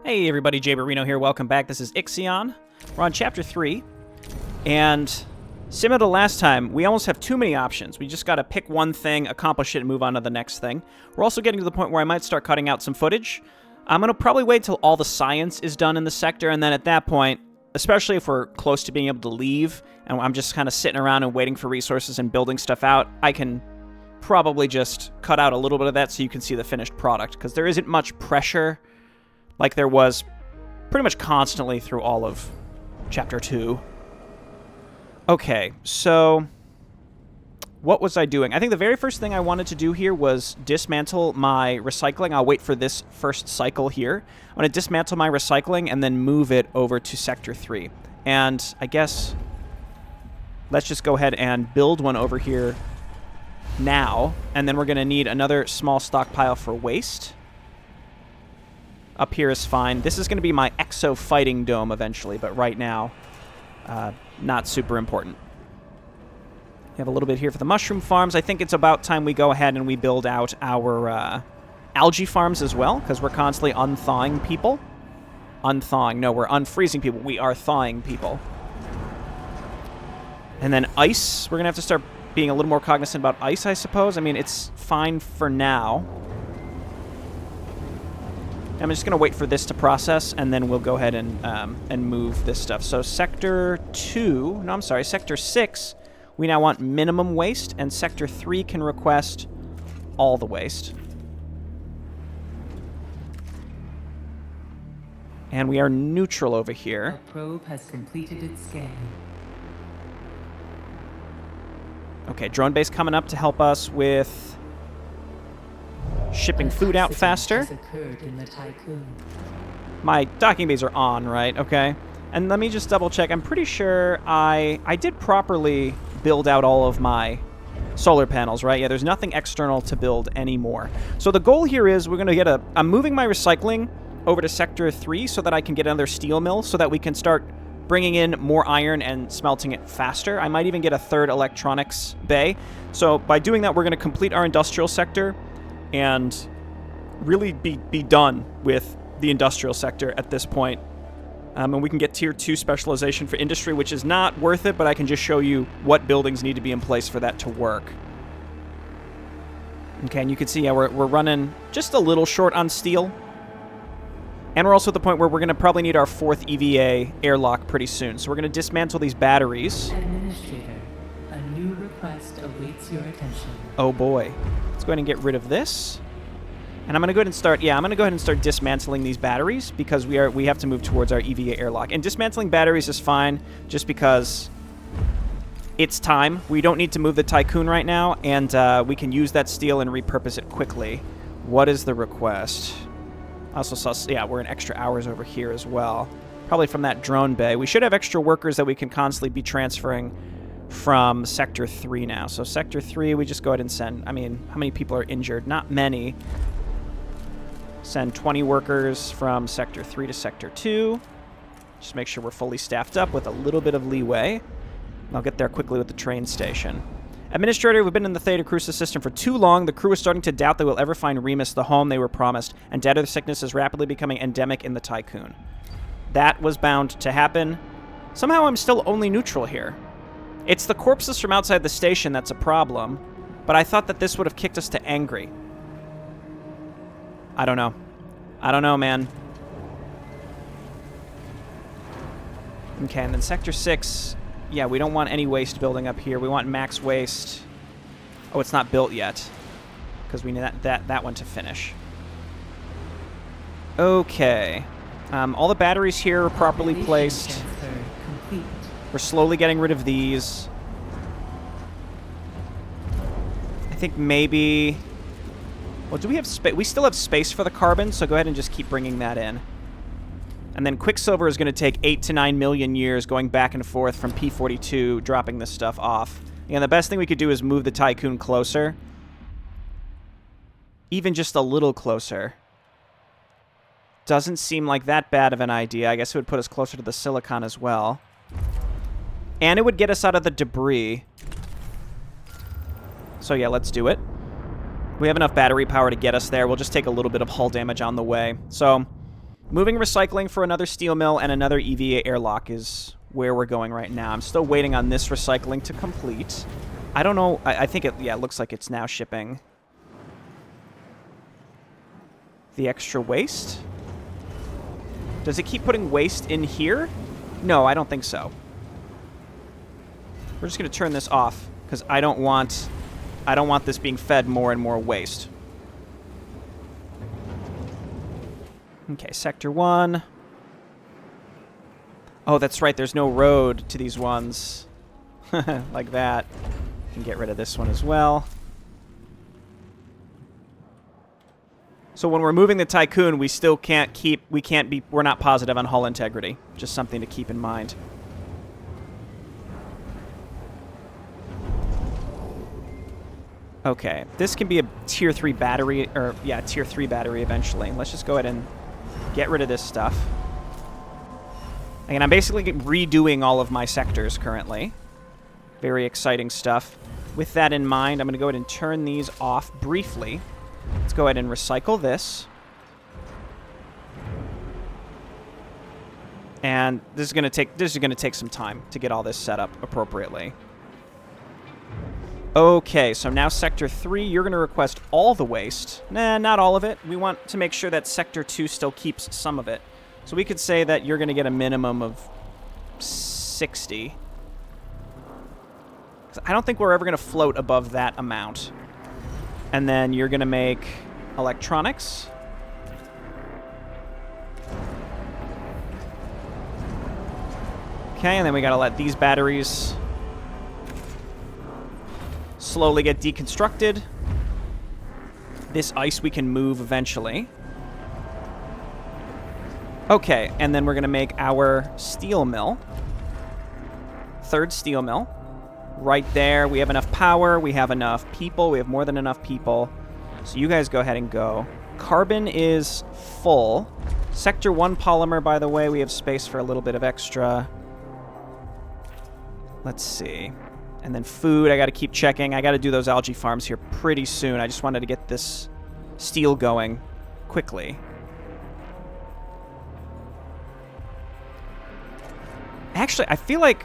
Hey everybody, Jay Barino here. Welcome back. This is IXION. We're on Chapter 3, and similar to last time, we almost have too many options. We just gotta pick one thing, accomplish it, and move on to the next thing. We're also getting to the point where I might start cutting out some footage. I'm gonna probably wait till all the science is done in the sector, and then at that point, especially if we're close to being able to leave, and I'm just kind of sitting around and waiting for resources and building stuff out, I can probably just cut out a little bit of that so you can see the finished product, because there isn't much pressure like there was pretty much constantly through all of Chapter 2. Okay, so what was I doing? I think the very first thing I wanted to do here was dismantle my recycling. I'll wait for this first cycle here. I'm going to dismantle my recycling and then move it over to Sector 3. And I guess let's just go ahead and build one over here now. And then we're going to need another small stockpile for waste. Up here is fine. This is going to be my exo fighting dome eventually, but right now, not super important. We have a little bit here for the mushroom farms. I think it's about time we go ahead and we build out our algae farms as well, because we're constantly unthawing people. Unthawing. No, we're unfreezing people. We are thawing people. And then ice. We're going to have to start being a little more cognizant about ice, I suppose. I mean, it's fine for now. I'm just going to wait for this to process, and then we'll go ahead and move this stuff. So Sector 6, we now want minimum waste, and Sector 3 can request all the waste. And we are neutral over here. Our probe has completed its scan. Okay, drone base coming up to help us with shipping food out faster. In the Tiqqun. My docking bays are on, right? Okay. And let me just double check. I'm pretty sure I did properly build out all of my solar panels, right? Yeah, there's nothing external to build anymore. So the goal here is we're going to get I'm moving my recycling over to Sector 3 so that I can get another steel mill so that we can start bringing in more iron and smelting it faster. I might even get a third electronics bay. So by doing that, we're going to complete our industrial sector and really be done with the industrial sector at this point. And we can get Tier 2 specialization for industry, which is not worth it, but I can just show you what buildings need to be in place for that to work. Okay, and you can see, yeah, we're running just a little short on steel. And we're also at the point where we're going to probably need our 4th EVA airlock pretty soon. So we're going to dismantle these batteries. Administrator, a new request awaits your attention. Oh boy. Let's go ahead and get rid of this. And I'm going to go ahead and start dismantling these batteries because we have to move towards our EVA airlock. And dismantling batteries is fine just because it's time. We don't need to move the Tiqqun right now, and we can use that steel and repurpose it quickly. What is the request? I also saw, yeah, we're in extra hours over here as well. Probably from that drone bay. We should have extra workers that we can constantly be transferring from Sector 3 now. So Sector 3, we just go ahead and send, I mean, how many people are injured? Not many. Send 20 workers from Sector 3 to Sector 2. Just make sure we're fully staffed up with a little bit of leeway. I'll get there quickly with the train station. Administrator, we've been in the Theta Crucis system for too long. The crew is starting to doubt they will ever find Remus, the home they were promised, and data sickness is rapidly becoming endemic in the Tiqqun. That was bound to happen. Somehow I'm still only neutral here. It's the corpses from outside the station that's a problem, but I thought that this would have kicked us to angry. I don't know. I don't know, man. Okay, and then Sector 6, yeah, we don't want any waste building up here. We want max waste. Oh, it's not built yet, because we need that one to finish. Okay. All the batteries here are properly placed. We're slowly getting rid of these. I think maybe... Well, do we have space? We still have space for the carbon, so go ahead and just keep bringing that in. And then Quicksilver is going to take 8 to 9 million years going back and forth from P42, dropping this stuff off. And the best thing we could do is move the Tiqqun closer. Even just a little closer. Doesn't seem like that bad of an idea. I guess it would put us closer to the silicon as well. And it would get us out of the debris. So yeah, let's do it. We have enough battery power to get us there. We'll just take a little bit of hull damage on the way. So Moving recycling for another steel mill and another EVA airlock is where we're going right now. I'm still waiting on this recycling to complete. I don't know. I think it looks like it's now shipping the extra waste. Does it keep putting waste in here? No, I don't think so. We're just going to turn this off because I don't want this being fed more and more waste. Okay, Sector 1. Oh, that's right. There's no road to these ones. Like that. Can get rid of this one as well. So when we're moving the Tiqqun, we still can't keep... We're not positive on hull integrity. Just something to keep in mind. Okay, this can be a Tier 3 battery, or, yeah, Tier 3 battery eventually. Let's just go ahead and get rid of this stuff. And I'm basically redoing all of my sectors currently. Very exciting stuff. With that in mind, I'm going to go ahead and turn these off briefly. Let's go ahead and recycle this. And this is going to take some time to get all this set up appropriately. Okay, so now Sector 3, you're going to request all the waste. Nah, not all of it. We want to make sure that Sector 2 still keeps some of it. So we could say that you're going to get a minimum of 60. I don't think we're ever going to float above that amount. And then you're going to make electronics. Okay, and then we got to let these batteries slowly get deconstructed. This ice we can move eventually. Okay, and then we're going to make our steel mill. Third steel mill. Right there. We have enough power. We have enough people. We have more than enough people. So you guys go ahead and go. Carbon is full. Sector 1 polymer, by the way, we have space for a little bit of extra. Let's see. And then food, I got to keep checking. I got to do those algae farms here pretty soon. I just wanted to get this steel going quickly. Actually, I feel like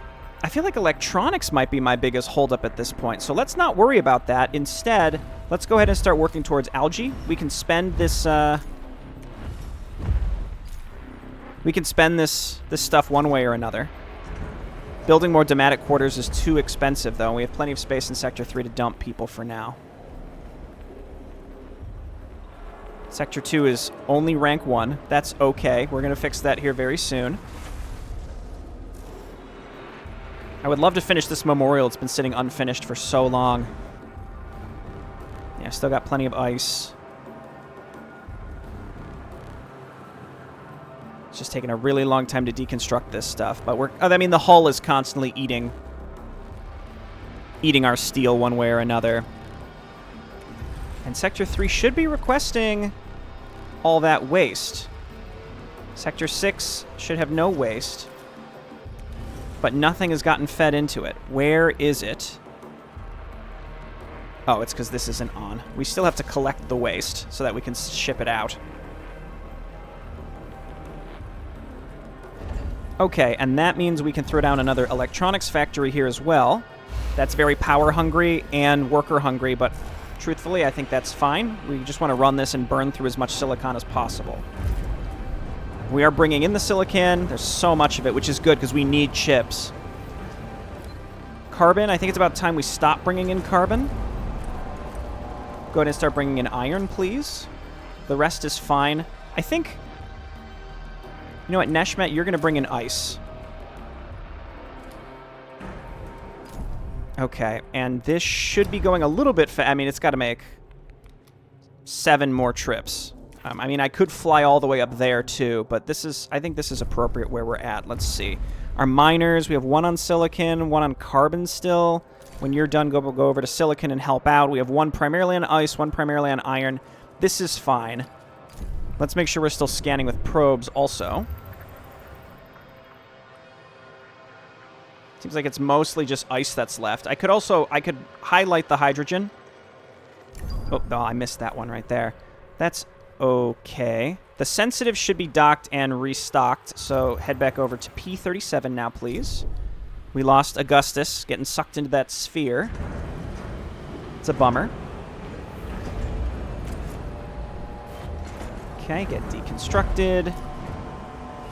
electronics might be my biggest holdup at this point. So let's not worry about that. Instead, let's go ahead and start working towards algae. We can spend this this stuff one way or another. Building more Dematic quarters is too expensive, though. We have plenty of space in Sector 3 to dump people for now. Sector 2 is only rank 1. That's okay. We're going to fix that here very soon. I would love to finish this memorial. It's been sitting unfinished for so long. Yeah, still got plenty of ice. It's just taking a really long time to deconstruct this stuff. But the hull is constantly eating our steel one way or another. And Sector 3 should be requesting all that waste. Sector 6 should have no waste. But nothing has gotten fed into it. Where is it? Oh, it's because this isn't on. We still have to collect the waste so that we can ship it out. Okay, and that means we can throw down another electronics factory here as well. That's very power hungry and worker hungry, but truthfully, I think that's fine. We just want to run this and burn through as much silicon as possible. We are bringing in the silicon. There's so much of it, which is good because we need chips. Carbon, I think it's about time we stop bringing in carbon. Go ahead and start bringing in iron, please. The rest is fine. I think... You know what, Neshmet, you're going to bring in ice. Okay, and this should be going a little bit I mean, it's got to make 7 more trips. I could fly all the way up there, too, but I think this is appropriate where we're at. Let's see. Our miners, we have 1 on silicon, 1 on carbon still. When you're done, go over to silicon and help out. We have 1 primarily on ice, 1 primarily on iron. This is fine. Let's make sure we're still scanning with probes also. Seems like it's mostly just ice that's left. I could highlight the hydrogen. Oh, I missed that one right there. That's okay. The sensitive should be docked and restocked, so head back over to P37 now, please. We lost Augustus, getting sucked into that sphere. It's a bummer. Okay, get deconstructed.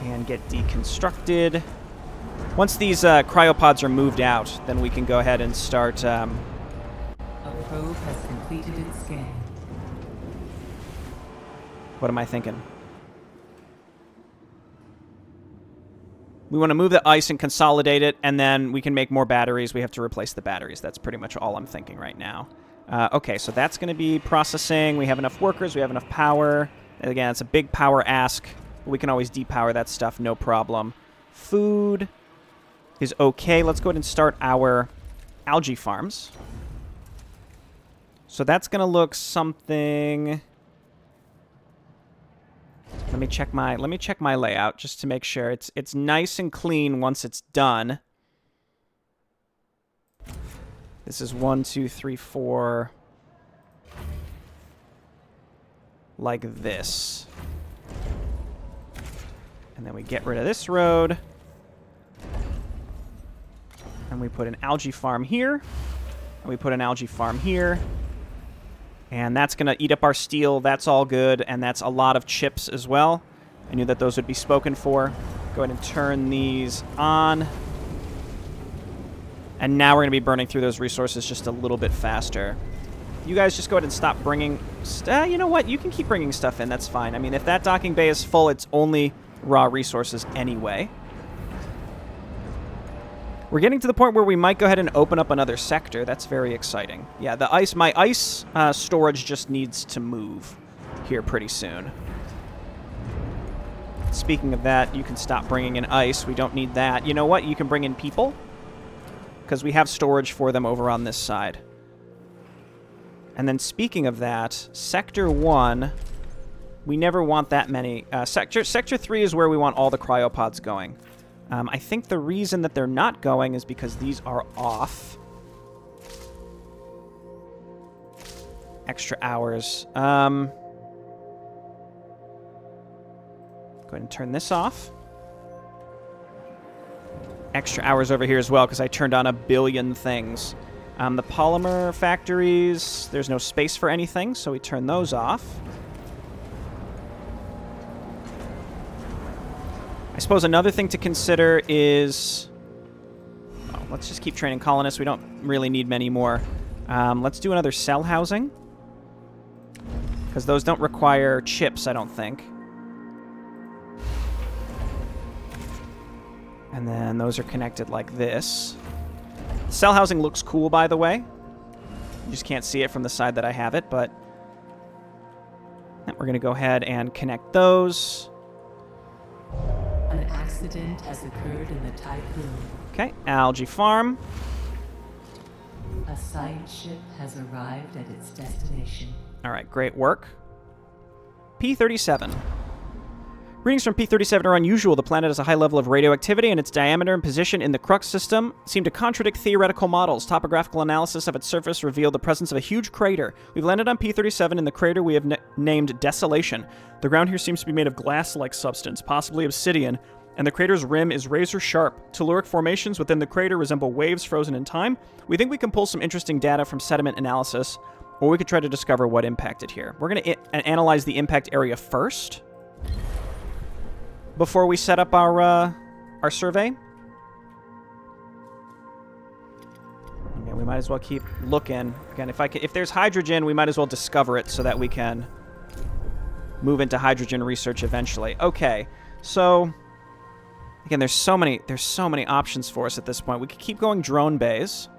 And get deconstructed. Once these cryopods are moved out, then we can go ahead and start... A probe has completed its scan. What am I thinking? We want to move the ice and consolidate it, and then we can make more batteries. We have to replace the batteries. That's pretty much all I'm thinking right now. Okay, so that's going to be processing. We have enough workers. We have enough power. And again, it's a big power ask. We can always depower that stuff, no problem. Food is okay. Let's go ahead and start our algae farms. So that's going to look something... Let me check my layout just to make sure it's nice and clean once it's done. This is 1, 2, 3, 4. Like this. And then we get rid of this road. And we put an algae farm here. And we put an algae farm here. And that's going to eat up our steel. That's all good. And that's a lot of chips as well. I knew that those would be spoken for. Go ahead and turn these on. And now we're going to be burning through those resources just a little bit faster. You guys just go ahead and stop bringing... you know what? You can keep bringing stuff in. That's fine. I mean, if that docking bay is full, it's only raw resources anyway. We're getting to the point where we might go ahead and open up another sector. That's very exciting. Yeah, my ice storage just needs to move here pretty soon. Speaking of that, you can stop bringing in ice. We don't need that. You know what? You can bring in people, because we have storage for them over on this side. And then speaking of that, Sector 1, we never want that many. Sector 3 is where we want all the cryopods going. I think the reason that they're not going is because these are off. Extra hours. Go ahead and turn this off. Extra hours over here as well, because I turned on a billion things. The polymer factories, there's no space for anything, so we turn those off. I suppose another thing to consider is... Oh, let's just keep training colonists. We don't really need many more. Let's do another cell housing. Because those don't require chips, I don't think. And then those are connected like this. Cell housing looks cool, by the way. You just can't see it from the side that I have it, but... We're going to go ahead and connect those. An accident has occurred in the Tiqqun. Okay, algae farm. A side ship has arrived at its destination. All right, great work. P37. Readings from P37 are unusual. The planet has a high level of radioactivity, and its diameter and position in the Crux system seem to contradict theoretical models. Topographical analysis of its surface revealed the presence of a huge crater. We've landed on P37. In the crater we have named Desolation. The ground here seems to be made of glass-like substance, possibly obsidian, and the crater's rim is razor-sharp. Telluric formations within the crater resemble waves frozen in time. We think we can pull some interesting data from sediment analysis, or we could try to discover what impacted here. We're going to analyze the impact area first before we set up our survey. Yeah, we might as well keep looking. Again, if there's hydrogen, we might as well discover it so that we can move into hydrogen research eventually. Okay, so again, there's so many options for us at this point. We could keep going drone bays.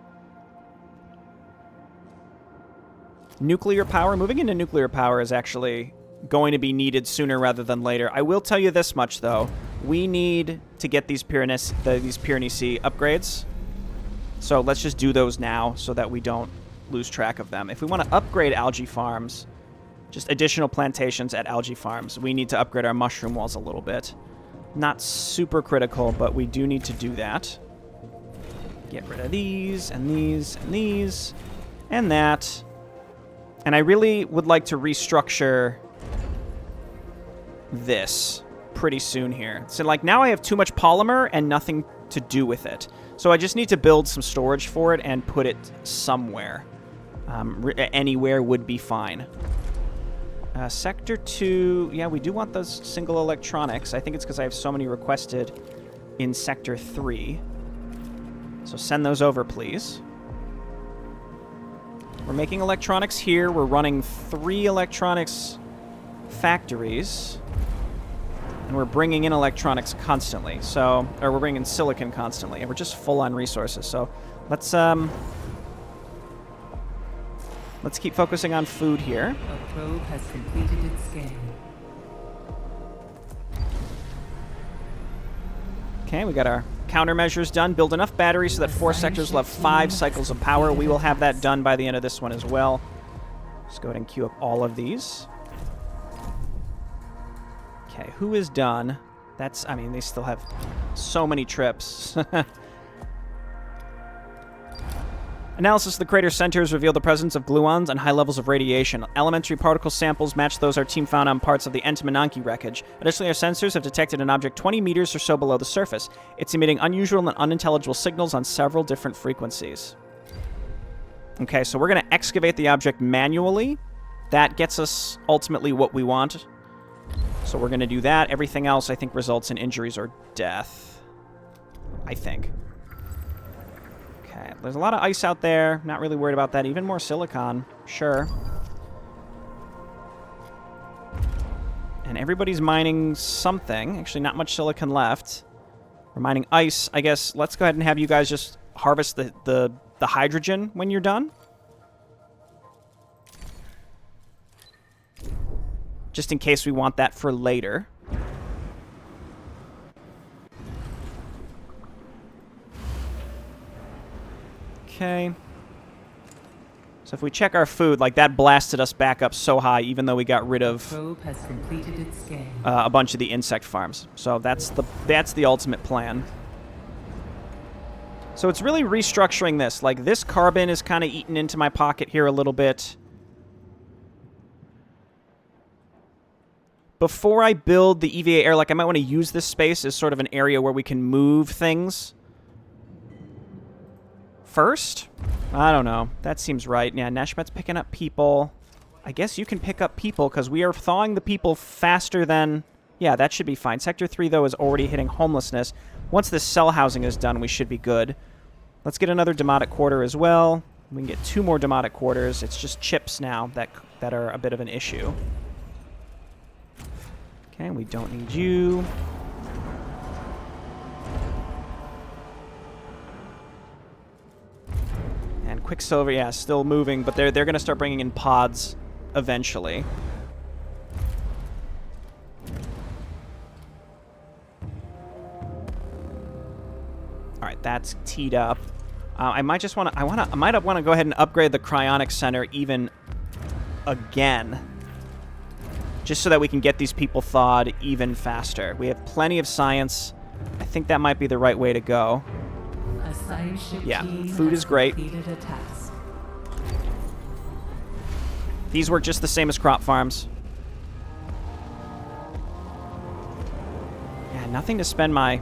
Nuclear power. Moving into nuclear power is actually going to be needed sooner rather than later. I will tell you this much, though. We need to get these Pyrenees C upgrades. So let's just do those now so that we don't lose track of them. If we want to upgrade algae farms, just additional plantations at algae farms, we need to upgrade our mushroom walls a little bit. Not super critical, but we do need to do that. Get rid of these, and these, and these, and that. And I really would like to restructure this pretty soon here. So, like, now I have too much polymer and nothing to do with it. So I just need to build some storage for it and put it somewhere. Anywhere would be fine. Sector 2, yeah, we do want those single electronics. I think it's because I have so many requested in Sector 3. So send those over, please. We're making electronics here. We're running 3 electronics factories. And we're bringing in electronics constantly. So, or we're bringing in silicon constantly. And we're just full on resources. So let's keep focusing on food here. A probe has completed its scan. Okay, we got our countermeasures done. Build enough batteries so that 4 sectors will have 5 cycles of power. We will have that done by the end of this one as well. Just go ahead and queue up all of these. Okay, who is done? That's, I mean, they still have so many trips. Analysis of the crater centers revealed the presence of gluons and high levels of radiation. Elementary particle samples match those our team found on parts of the Entimananki wreckage. Additionally, our sensors have detected an object 20 meters or so below the surface. It's emitting unusual and unintelligible signals on several different frequencies. Okay, so we're going to excavate the object manually. That gets us ultimately what we want. So we're going to do that. Everything else, I think, results in injuries or death. I think. Okay, there's a lot of ice out there. Not really worried about that. Even more silicon. Sure. And everybody's mining something. Actually, not much silicon left. We're mining ice. I guess let's go ahead and have you guys just harvest the hydrogen when you're done. Just in case we want that for later. Okay. So if we check our food, like that blasted us back up so high, even though we got rid of Probe has completed its scan. a bunch of the insect farms. So that's the ultimate plan. So it's really restructuring this. Like this carbon is kind of eaten into my pocket here a little bit. Before I build the EVA air, like I might want to use this space as sort of an area where we can move things. First? I don't know. That seems right. Yeah, Neshmet's picking up people. I guess you can pick up people because we are thawing the people faster than... Yeah, that should be fine. Sector 3, though, is already hitting homelessness. Once this cell housing is done, we should be good. Let's get another demotic quarter as well. We can get 2 more demotic quarters. It's just chips now that are a bit of an issue. Okay, we don't need you. And Quicksilver, yeah, still moving, but they're going to start bringing in pods eventually. All right, that's teed up. I might just want to. I might want to go ahead and upgrade the cryonic center even again, just so that we can get these people thawed even faster. We have plenty of science. I think that might be the right way to go. A science ship Yeah, team food has is great. completed a task. These work just the same as crop farms. Yeah, nothing to spend my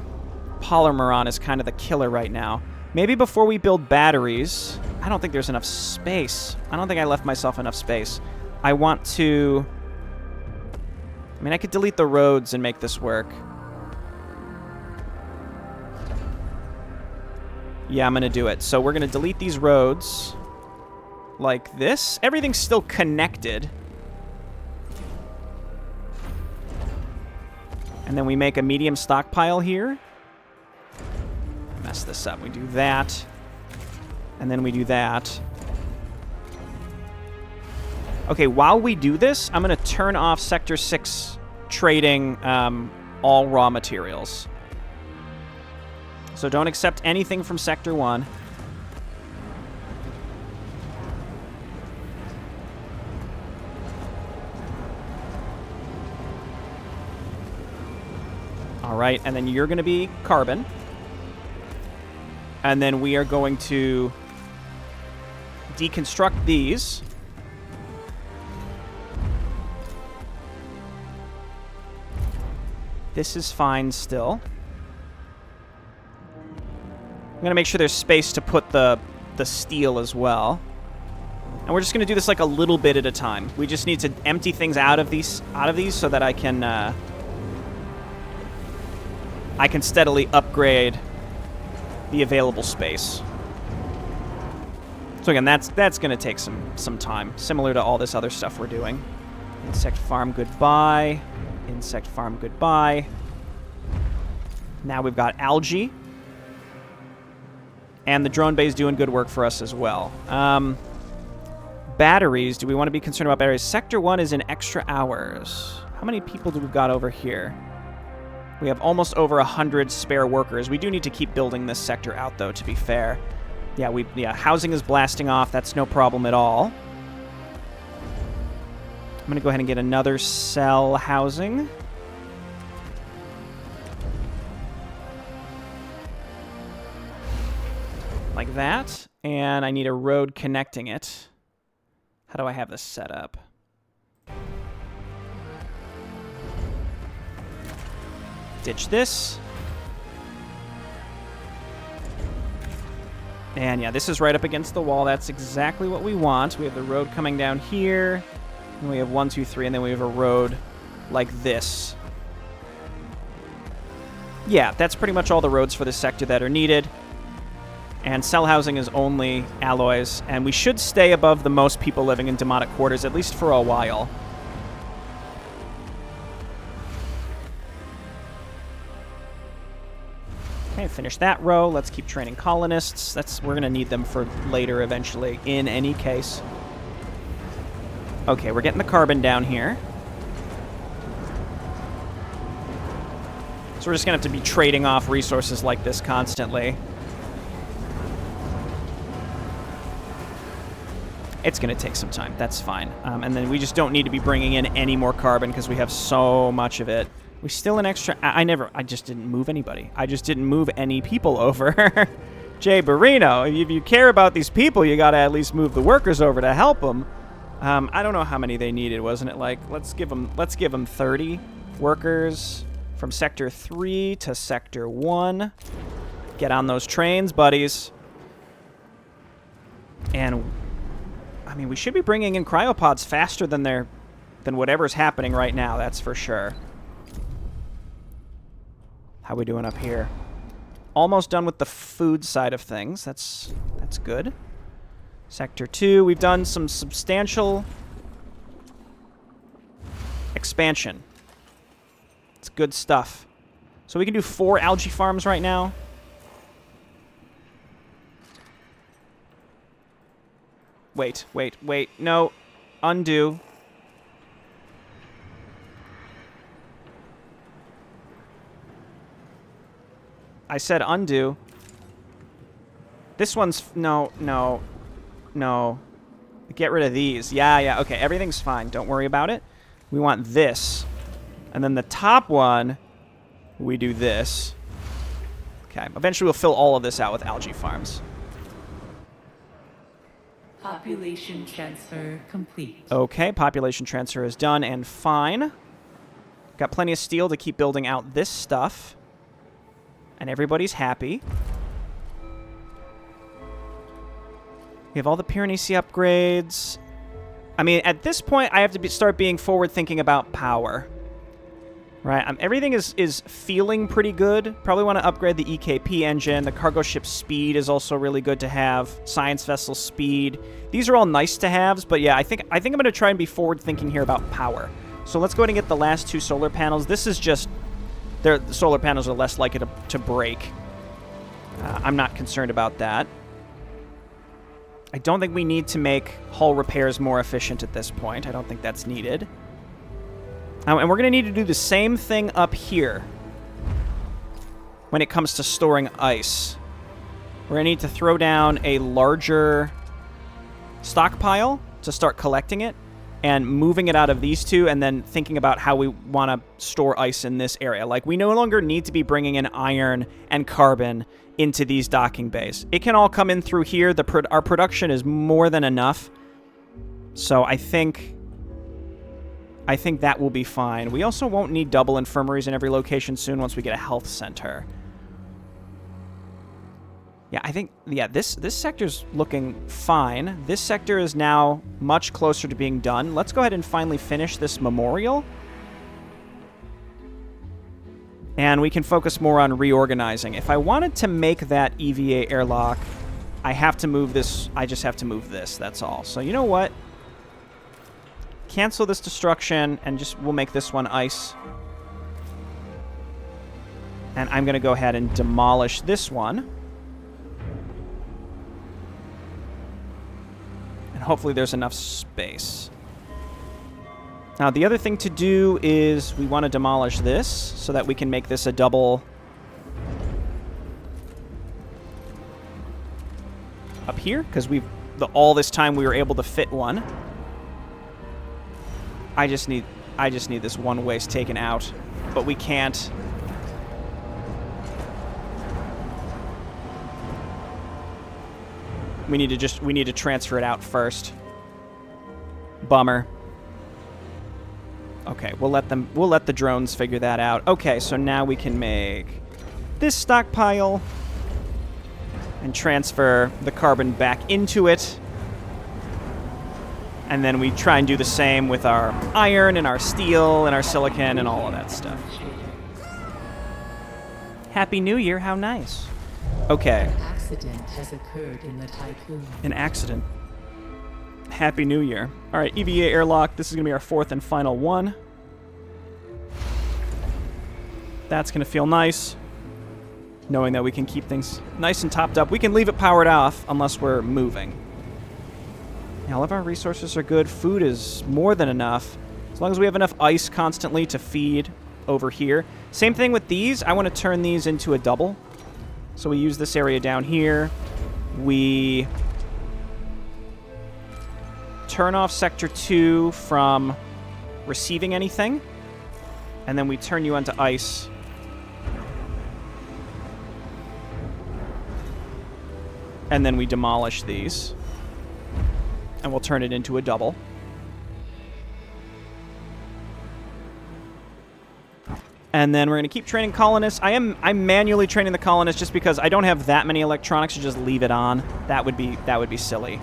polymer on is kind of the killer right now. Maybe before we build batteries... I don't think there's enough space. I don't think I left myself enough space. I want to... I mean, I could delete the roads and make this work. Yeah, I'm going to do it. So we're going to delete these roads like this. Everything's still connected. And then we make a medium stockpile here. Mess this up. We do that. And then we do that. Okay, while we do this, I'm going to turn off Sector 6 trading all raw materials. So don't accept anything from Sector 1. All right, and then you're going to be carbon. And then we are going to deconstruct these. This is fine still. I'm going to make sure there's space to put the steel as well. And we're just going to do this like a little bit at a time. We just need to empty things out of these so that I can steadily upgrade the available space. So again, that's going to take some time, similar to all this other stuff we're doing. Insect farm, goodbye. Insect farm, goodbye. Now we've got algae. And the drone bay is doing good work for us as well. Batteries. Do we want to be concerned about batteries? Sector 1 is in extra hours. How many people do we got over here? We have almost over 100 spare workers. We do need to keep building this sector out, though, to be fair. Yeah, housing is blasting off. That's no problem at all. I'm going to go ahead and get another cell housing. Like that. And I need a road connecting it. How do I have this set up? Ditch this. And yeah, this is right up against the wall. That's exactly what we want. We have the road coming down here. And we have 1, 2, 3, and then we have a road like this. Yeah, that's pretty much all the roads for this sector that are needed. And cell housing is only alloys. And we should stay above the most people living in demotic quarters, at least for a while. Okay, finish that row. Let's keep training colonists. We're going to need them for later eventually, in any case. Okay, we're getting the carbon down here. So we're just going to have to be trading off resources like this constantly. It's going to take some time. That's fine. And then we just don't need to be bringing in any more carbon because we have so much of it. We still an extra... I just didn't move anybody. I just didn't move any people over. Jay Barino, if you care about these people, you got to at least move the workers over to help them. I don't know how many they needed, wasn't it? Like, let's give them 30 workers from Sector 3 to Sector 1. Get on those trains, buddies. And... I mean, we should be bringing in cryopods faster than whatever's happening right now, that's for sure. How we doing up here? Almost done with the food side of things. That's good. Sector 2, we've done some substantial expansion. It's good stuff. So we can do 4 algae farms right now. Wait. No. Undo. I said undo. This one's... No. Get rid of these. Yeah, okay. Everything's fine. Don't worry about it. We want this. And then the top one, we do this. Okay. Eventually we'll fill all of this out with algae farms. Population transfer complete. Okay, population transfer is done and fine. Got plenty of steel to keep building out this stuff. And everybody's happy. We have all the Pyrenees upgrades. I mean, at this point, I have to start being forward-thinking about power. Right, everything is feeling pretty good. Probably want to upgrade the EKP engine. The cargo ship speed is also really good to have. Science vessel speed. These are all nice to haves, but yeah, I think I'm going to try and be forward thinking here about power. So let's go ahead and get the last 2 solar panels. This is just the solar panels are less likely to break. I'm not concerned about that. I don't think we need to make hull repairs more efficient at this point. I don't think that's needed. And we're going to need to do the same thing up here when it comes to storing ice. We're going to need to throw down a larger stockpile to start collecting it and moving it out of these 2 and then thinking about how we want to store ice in this area. Like, we no longer need to be bringing in iron and carbon into these docking bays. It can all come in through here. Our production is more than enough. So I think I think that will be fine. We also won't need double infirmaries in every location soon once we get a health center. Yeah, I think, yeah, this sector's looking fine. This sector is now much closer to being done. Let's go ahead and finally finish this memorial. And we can focus more on reorganizing. If I wanted to make that EVA airlock, I have to move this. I just have to move this, that's all. So you know what? Cancel this destruction, and just we'll make this one ice. And I'm going to go ahead and demolish this one. And hopefully there's enough space. Now, the other thing to do is we want to demolish this so that we can make this a double up here, because all this time we were able to fit one. I just need this one waste taken out, but we can't. We need to transfer it out first. Bummer. Okay, we'll let the drones figure that out. Okay, so now we can make this stockpile and transfer the carbon back into it. And then we try and do the same with our iron and our steel and our silicon and all of that stuff. Happy New Year, how nice. Okay. An accident has occurred in the Tiqqun. An accident. Happy New Year. All right, EVA airlock. This is going to be our fourth and final one. That's going to feel nice, knowing that we can keep things nice and topped up. We can leave it powered off unless we're moving. All of our resources are good. Food is more than enough. As long as we have enough ice constantly to feed over here. Same thing with these. I want to turn these into a double. So we use this area down here. We turn off Sector 2 from receiving anything. And then we turn you onto ice. And then we demolish these. And we'll turn it into a double. And then we're going to keep training colonists. I'm manually training the colonists just because I don't have that many electronics to just leave it on. That would be silly.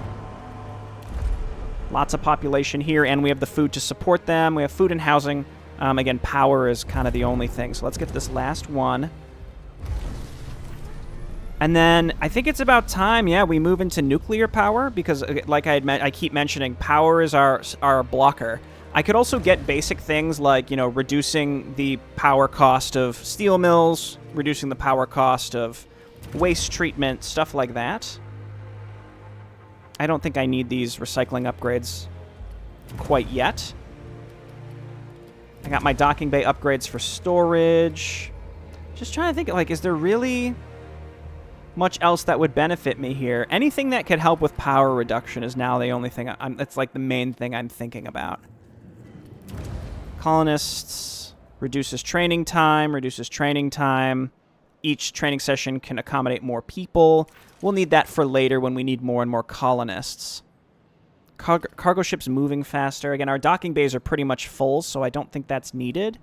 Lots of population here, and we have the food to support them. We have food and housing. Again, power is kind of the only thing. So let's get this last one. And then I think it's about time, yeah, we move into nuclear power because, like I keep mentioning, power is our blocker. I could also get basic things like, you know, reducing the power cost of steel mills, reducing the power cost of waste treatment, stuff like that. I don't think I need these recycling upgrades quite yet. I got my docking bay upgrades for storage. Just trying to think, like, is there really much else that would benefit me here? Anything that could help with power reduction is now the only thing it's like the main thing I'm thinking about. Colonists reduces training time. Each training session can accommodate more people. We'll need that for later when we need more and more colonists. Cargo ships moving faster. Again, our docking bays are pretty much full, so I don't think that's needed.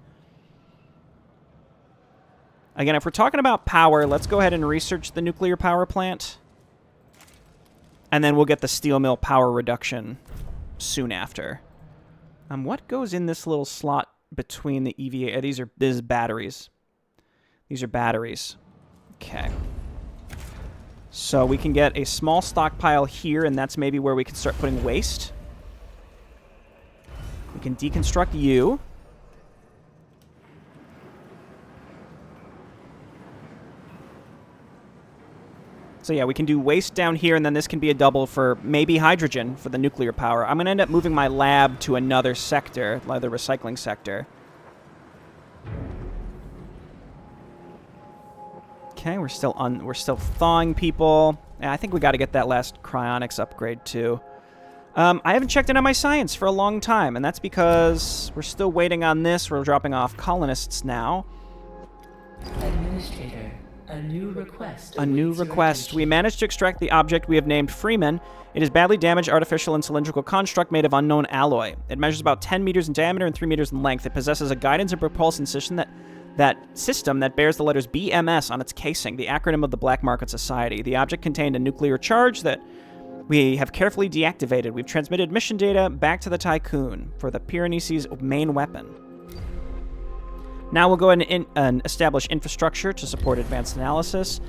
Again, if we're talking about power, let's go ahead and research the nuclear power plant. And then we'll get the steel mill power reduction soon after. What goes in this little slot between the EVA? This is batteries. These are batteries. Okay. So we can get a small stockpile here, and that's maybe where we can start putting waste. We can deconstruct you. So yeah, we can do waste down here, and then this can be a double for maybe hydrogen for the nuclear power. I'm going to end up moving my lab to another sector, like the recycling sector. Okay, we're still thawing people. Yeah, I think we got to get that last cryonics upgrade too. I haven't checked in on my science for a long time, and that's because we're still waiting on this. We're dropping off colonists now. Administrator, A new request. A new request. We managed to extract the object we have named Freeman. It is badly damaged artificial and cylindrical construct made of unknown alloy. It measures about 10 meters in diameter and 3 meters in length. It possesses a guidance and propulsion system that bears the letters BMS on its casing, the acronym of the Black Market Society. The object contained a nuclear charge that we have carefully deactivated. We've transmitted mission data back to the Tiqqun for the Piranesi's main weapon. Now we'll go ahead and establish infrastructure to support advanced analysis.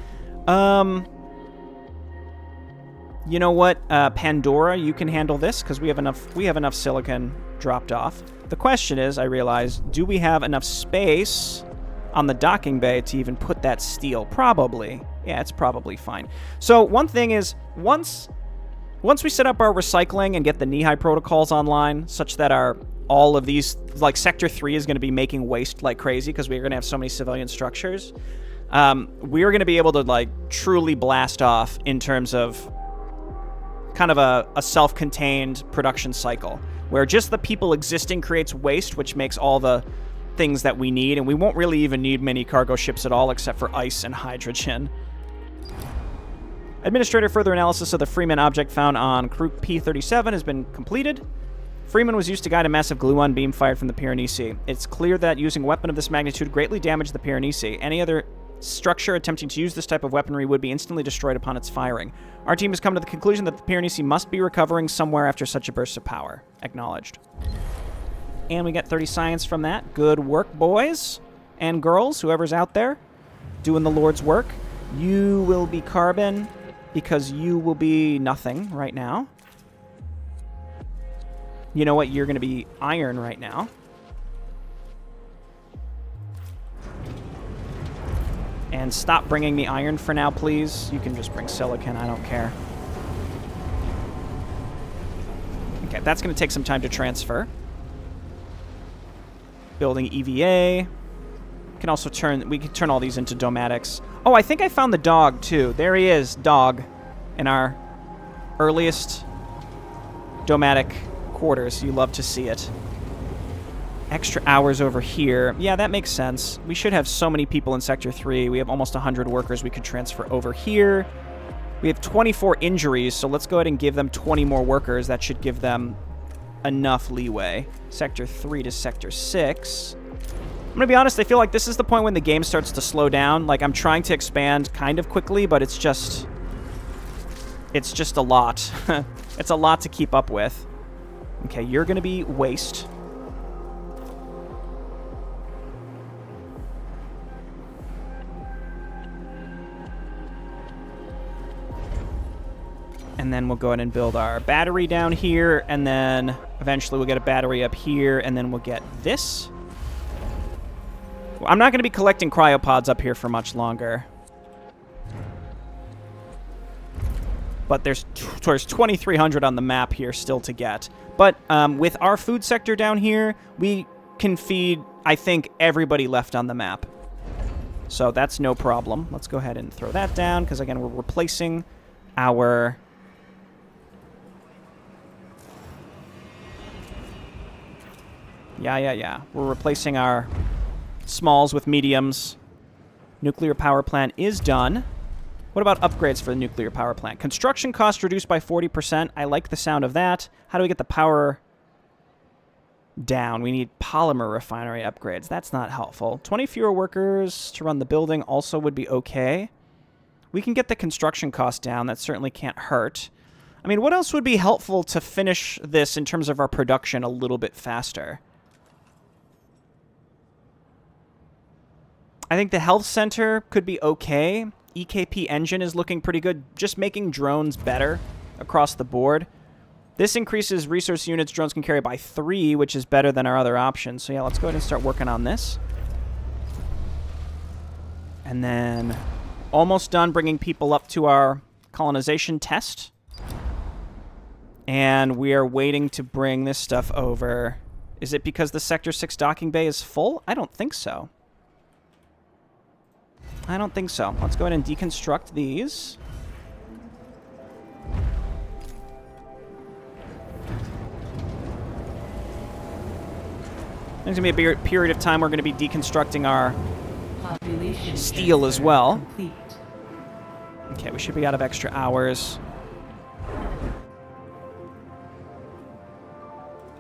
You know what, Pandora, you can handle this because we have enough silicon dropped off. The question is, I realize, do we have enough space on the docking bay to even put that steel? Probably. Yeah, it's probably fine. So one thing is, once we set up our recycling and get the knee-high protocols online, such that all of these, like Sector 3 is going to be making waste like crazy because we're going to have so many civilian structures, we're going to be able to like truly blast off in terms of kind of a self-contained production cycle where just the people existing creates waste, which makes all the things that we need, and we won't really even need many cargo ships at all except for ice and hydrogen. Administrator, further analysis of the Freeman object found on crew P-37 has been completed. Freeman was used to guide a massive gluon beam fired from the Piranesi. It's clear that using a weapon of this magnitude greatly damaged the Piranesi. Any other structure attempting to use this type of weaponry would be instantly destroyed upon its firing. Our team has come to the conclusion that the Piranesi must be recovering somewhere after such a burst of power. Acknowledged. And we get 30 science from that. Good work, boys and girls, whoever's out there doing the Lord's work. You will be carbon because you will be nothing right now. You know what? You're going to be iron right now. And stop bringing me iron for now, please. You can just bring silicon. I don't care. Okay, that's going to take some time to transfer. Building EVA. We can turn all these into domatics. Oh, I think I found the dog, too. There he is, dog, in our earliest domatic quarters. You love to see it. Extra hours over here. Yeah, that makes sense. We should have so many people in Sector 3. We have almost 100 workers we could transfer over here. We have 24 injuries, so let's go ahead and give them 20 more workers. That should give them enough leeway. Sector 3 to Sector 6. I'm going to be honest, I feel like this is the point when the game starts to slow down. Like, I'm trying to expand kind of quickly, but it's just a lot. It's a lot to keep up with. Okay, you're going to be waste. And then we'll go ahead and build our battery down here, and then eventually we'll get a battery up here, and then we'll get this. I'm not going to be collecting cryopods up here for much longer. But there's 2,300 on the map here still to get. But with our food sector down here, we can feed, I think, everybody left on the map. So that's no problem. Let's go ahead and throw that down, because again, we're replacing our... Yeah. We're replacing our smalls with mediums. Nuclear power plant is done. What about upgrades for the nuclear power plant? Construction cost reduced by 40%. I like the sound of that. How do we get the power down? We need polymer refinery upgrades. That's not helpful. 20 fewer workers to run the building also would be okay. We can get the construction cost down. That certainly can't hurt. I mean, what else would be helpful to finish this in terms of our production a little bit faster? I think the health center could be okay. EKP engine is looking pretty good. Just making drones better across the board. This increases resource units drones can carry by 3, which is better than our other options. So yeah, let's go ahead and start working on this. And then almost done bringing people up to our colonization test. And we are waiting to bring this stuff over. Is it because the Sector 6 docking bay is full? I don't think so. I don't think so. Let's go ahead and deconstruct these. There's going to be a period of time we're going to be deconstructing our steel as well. Complete. Okay, we should be out of extra hours.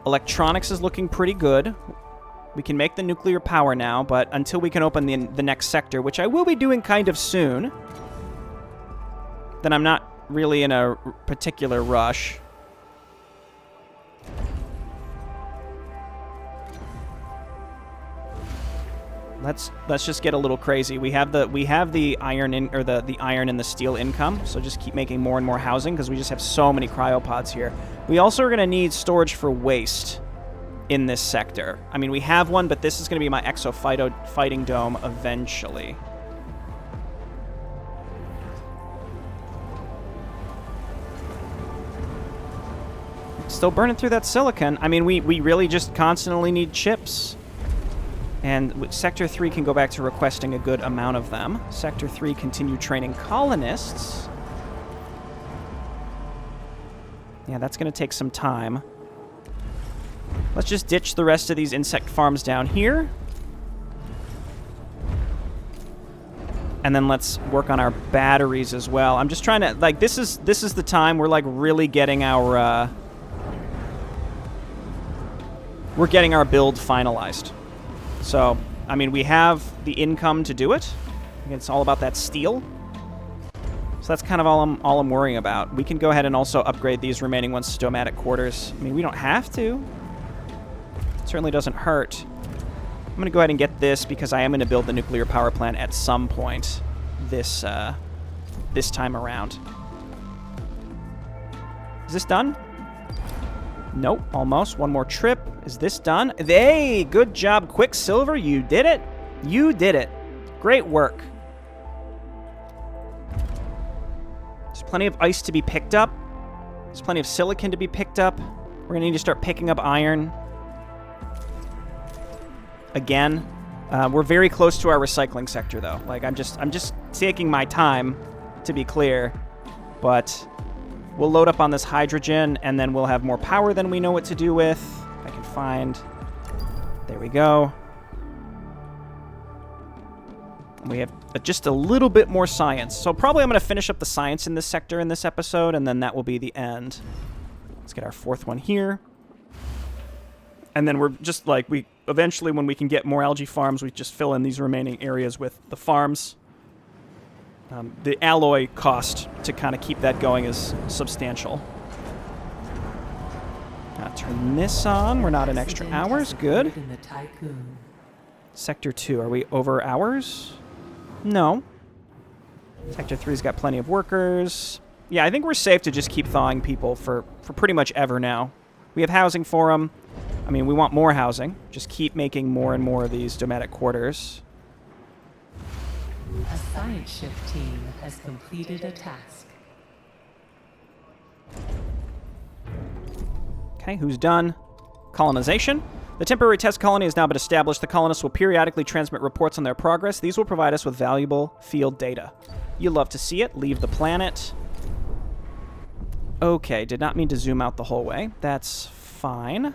Electronics is looking pretty good. We can make the nuclear power now, but until we can open the next sector, which I will be doing kind of soon, then I'm not really in a particular rush. Let's just get a little crazy. We have the iron the iron and the steel income, so just keep making more and more housing because we just have so many cryopods here. We also are going to need storage for waste in this sector. I mean, we have one, but this is going to be my fighting dome eventually. Still burning through that silicon. I mean, we really just constantly need chips. And Sector 3 can go back to requesting a good amount of them. Sector 3 continue training colonists. Yeah, that's going to take some time. Let's just ditch the rest of these insect farms down here. And then let's work on our batteries as well. I'm just trying to, like, this is the time we're, like, really getting our, we're getting our build finalized. So, I mean, we have the income to do it. It's all about that steel. So that's kind of all I'm worrying about. We can go ahead and also upgrade these remaining ones to stomatic quarters. I mean, we don't have to. It certainly doesn't hurt. I'm going to go ahead and get this because I am going to build the nuclear power plant at some point this time around. Is this done? Nope, almost. One more trip. Is this done? Hey, good job, Quicksilver. You did it. You did it. Great work. There's plenty of ice to be picked up. There's plenty of silicon to be picked up. We're going to need to start picking up iron. Again, we're very close to our recycling sector, though. Like, I'm just taking my time, to be clear. But we'll load up on this hydrogen, and then we'll have more power than we know what to do with. If I can find... There we go. We have just a little bit more science. So probably I'm going to finish up the science in this sector in this episode, and then that will be the end. Let's get our fourth one here. And then we're just like, eventually when we can get more algae farms, we just fill in these remaining areas with the farms. The alloy cost to kind of keep that going is substantial. Turn this on. We're not in extra hours. Good. In the Tiqqun. Sector 2. Are we over hours? No. Sector 3's got plenty of workers. Yeah, I think we're safe to just keep thawing people for pretty much ever now. We have housing for them. I mean, we want more housing. Just keep making more and more of these domatic quarters. A science ship team has completed a task. Okay, who's done? Colonization. The temporary test colony has now been established. The colonists will periodically transmit reports on their progress. These will provide us with valuable field data. You'll love to see it. Leave the planet. Okay, did not mean to zoom out the whole way. That's fine.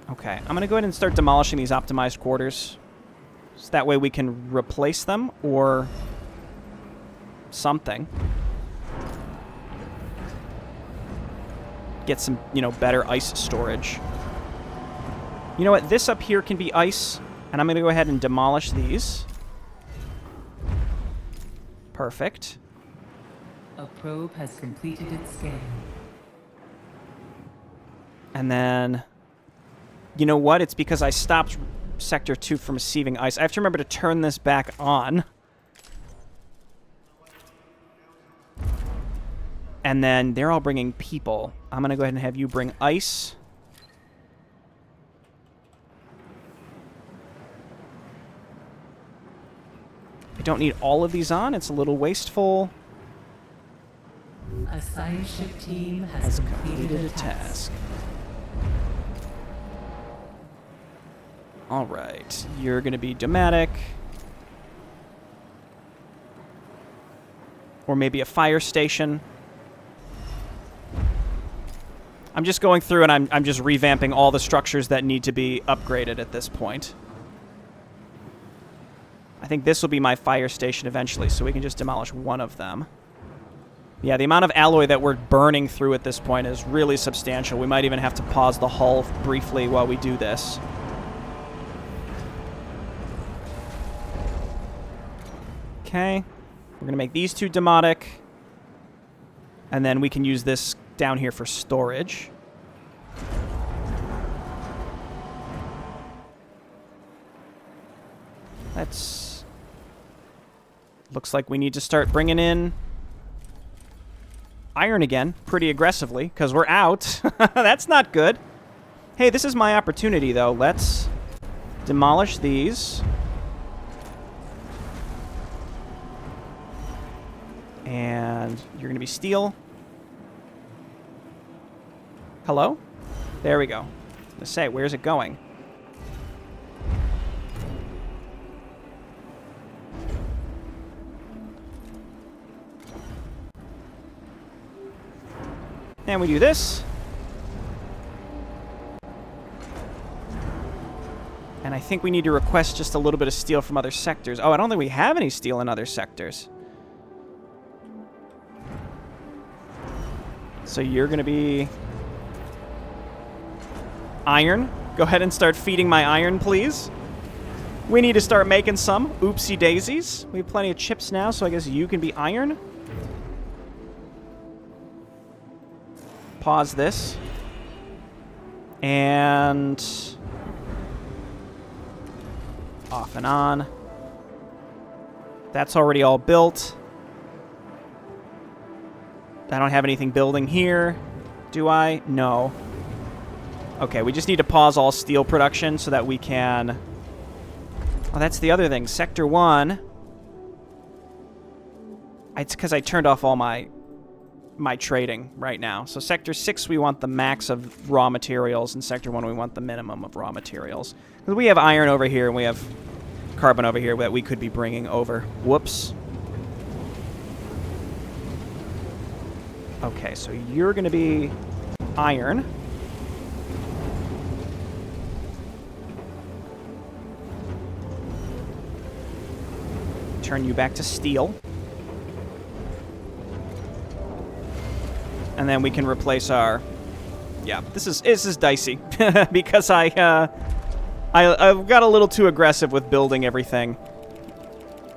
Okay, I'm going to go ahead and start demolishing these optimized quarters. So that way we can replace them or something. Get some, better ice storage. You know what? This up here can be ice, and I'm going to go ahead and demolish these. Perfect. A probe has completed its scan. And then... You know what? It's because I stopped Sector 2 from receiving ice. I have to remember to turn this back on. And then they're all bringing people. I'm going to go ahead and have you bring ice. I don't need all of these on. It's a little wasteful. A science ship team has completed a task. All right, you're going to be Domatic. Or maybe a fire station. I'm just going through and I'm just revamping all the structures that need to be upgraded at this point. I think this will be my fire station eventually, so we can just demolish one of them. Yeah, the amount of alloy that we're burning through at this point is really substantial. We might even have to pause the hull briefly while we do this. Okay. We're going to make these two demotic. And then we can use this down here for storage. That's... Looks like we need to start bringing in iron again pretty aggressively, because we're out. That's not good. Hey, this is my opportunity, though. Let's demolish these. And you're going to be steel. Hello? There we go. Let's say, where's it going? And we do this. And I think we need to request just a little bit of steel from other sectors. Oh, I don't think we have any steel in other sectors. So you're going to be iron. Go ahead and start feeding my iron, please. We need to start making some. Oopsie daisies. We have plenty of chips now, so I guess you can be iron. Pause this. And off and on. That's already all built. I don't have anything building here. Do I? No. Okay, we just need to pause all steel production so that we can... Oh, that's the other thing. Sector 1... It's because I turned off all my trading right now. So Sector 6, we want the max of raw materials, and Sector 1, we want the minimum of raw materials. Because we have iron over here, and we have carbon over here that we could be bringing over. Whoops. Okay, so you're going to be iron. Turn you back to steel. And then we can replace our... Yeah, this is dicey. Because I got a little too aggressive with building everything.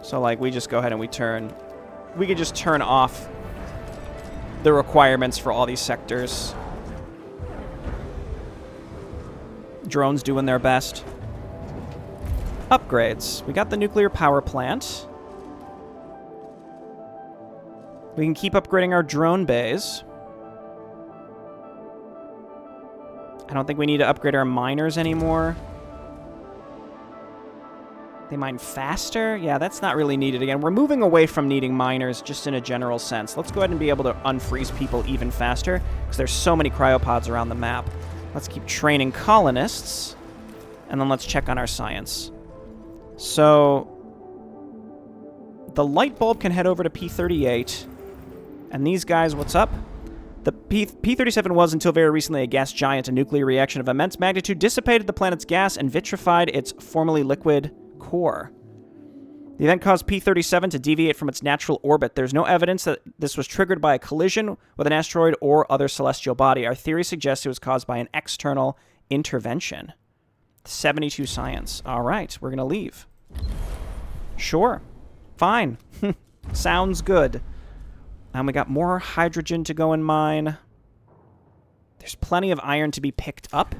So, like, we just go ahead and we could just turn off the requirements for all these sectors. Drones doing their best. Upgrades. We got the nuclear power plant. We can keep upgrading our drone bays. I don't think we need to upgrade our miners anymore. They mine faster? Yeah, that's not really needed again. We're moving away from needing miners just in a general sense. Let's go ahead and be able to unfreeze people even faster, because there's so many cryopods around the map. Let's keep training colonists, and then let's check on our science. So, the light bulb can head over to P38, and these guys, what's up? The P37 was, until very recently, a gas giant. A nuclear reaction of immense magnitude dissipated the planet's gas and vitrified its formerly liquid core. The event caused P37 to deviate from its natural orbit. There's no evidence that this was triggered by a collision with an asteroid or other celestial body. Our theory suggests it was caused by an external intervention. 72 science. All right, we're going to leave. Sure. Fine. Sounds good. And we got more hydrogen to go and mine. There's plenty of iron to be picked up.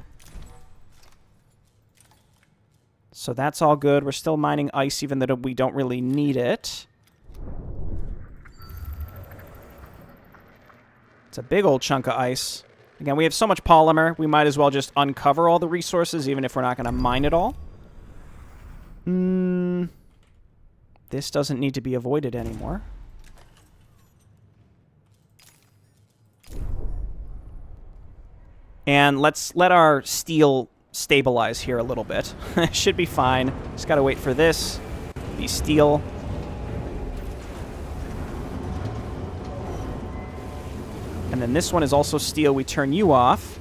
So that's all good. We're still mining ice, even though we don't really need it. It's a big old chunk of ice. Again, we have so much polymer, we might as well just uncover all the resources, even if we're not going to mine it all. This doesn't need to be avoided anymore. And let's let our steel stabilize here a little bit. It should be fine. Just gotta wait for this. Be steel. And then this one is also steel. We turn you off.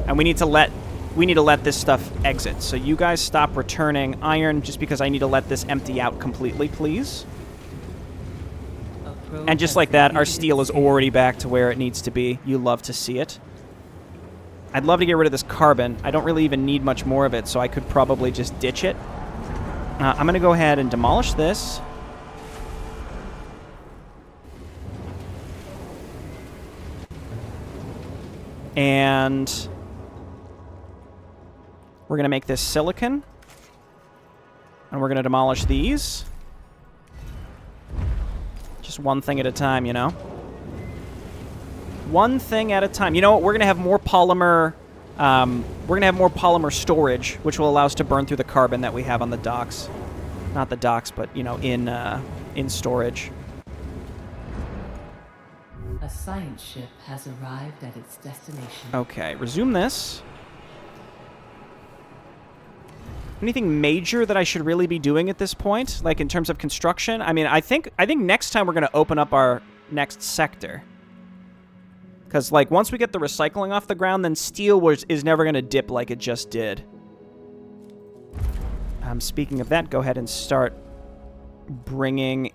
And we need to let we need to let this stuff exit. So you guys stop returning iron just because I need to let this empty out completely, please. And just like that, our steel is already back to where it needs to be. You love to see it. I'd love to get rid of this carbon. I don't really even need much more of it, so I could probably just ditch it. I'm going to go ahead and demolish this. And we're going to make this silicon. And we're going to demolish these. Just one thing at a time, you know? One thing at a time. You know what? We're going to have more polymer... we're going to have more polymer storage, which will allow us to burn through the carbon that we have on the docks. Not the docks, but, you know, in storage. A science ship has arrived at its destination. Okay, resume this. Anything major that I should really be doing at this point, like in terms of construction? I mean, I think next time we're going to open up our next sector. Because, like, once we get the recycling off the ground, then steel is never going to dip like it just did. Speaking of that, go ahead and start bringing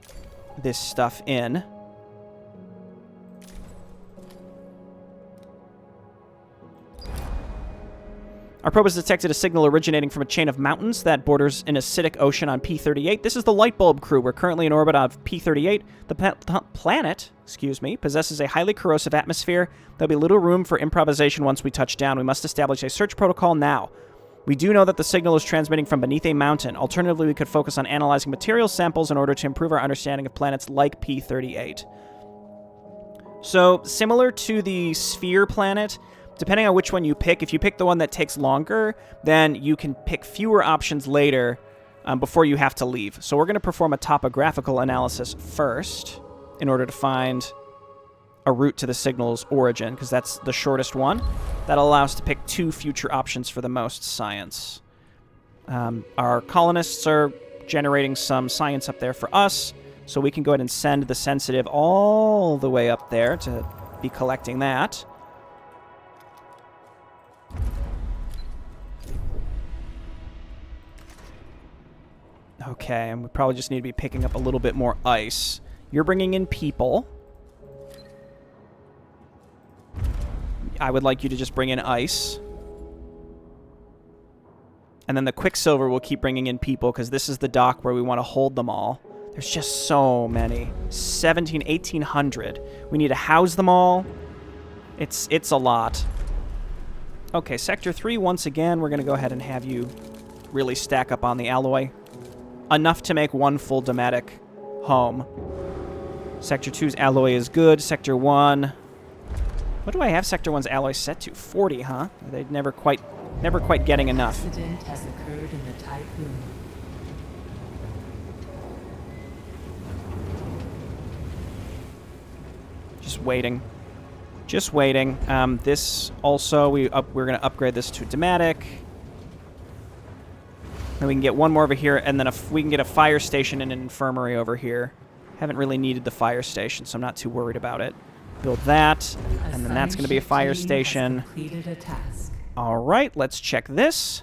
this stuff in. Our probe has detected a signal originating from a chain of mountains that borders an acidic ocean on P38. This is the light bulb crew. We're currently in orbit of P38. The planet, possesses a highly corrosive atmosphere. There'll be little room for improvisation once we touch down. We must establish a search protocol now. We do know that the signal is transmitting from beneath a mountain. Alternatively, we could focus on analyzing material samples in order to improve our understanding of planets like P38. So, similar to the sphere planet, depending on which one you pick, if you pick the one that takes longer, then you can pick fewer options later before you have to leave. So we're going to perform a topographical analysis first in order to find a route to the signal's origin, because that's the shortest one. That'll allow us to pick 2 future options for the most science. Our colonists are generating some science up there for us, so we can go ahead and send the sensitive all the way up there to be collecting that. Okay, and we probably just need to be picking up a little bit more ice. You're bringing in people. I would like you to just bring in ice. And then the Quicksilver will keep bringing in people, because this is the dock where we want to hold them all. There's just so many. 1,800. We need to house them all. It's a lot. Okay, Sector 3, once again, we're going to go ahead and have you really stack up on the alloy. Enough to make one full Domatic home. Sector 2's alloy is good. Sector 1... What do I have Sector 1's alloy set to? 40, huh? They're never quite getting enough. An accident has occurred in the Tiqqun. Just waiting. Just waiting. This also, we're going to upgrade this to Domatic. Then we can get one more over here, and then we can get a fire station and an infirmary over here. Haven't really needed the fire station, so I'm not too worried about it. Build that, and then that's going to be a fire station. All right, let's check this.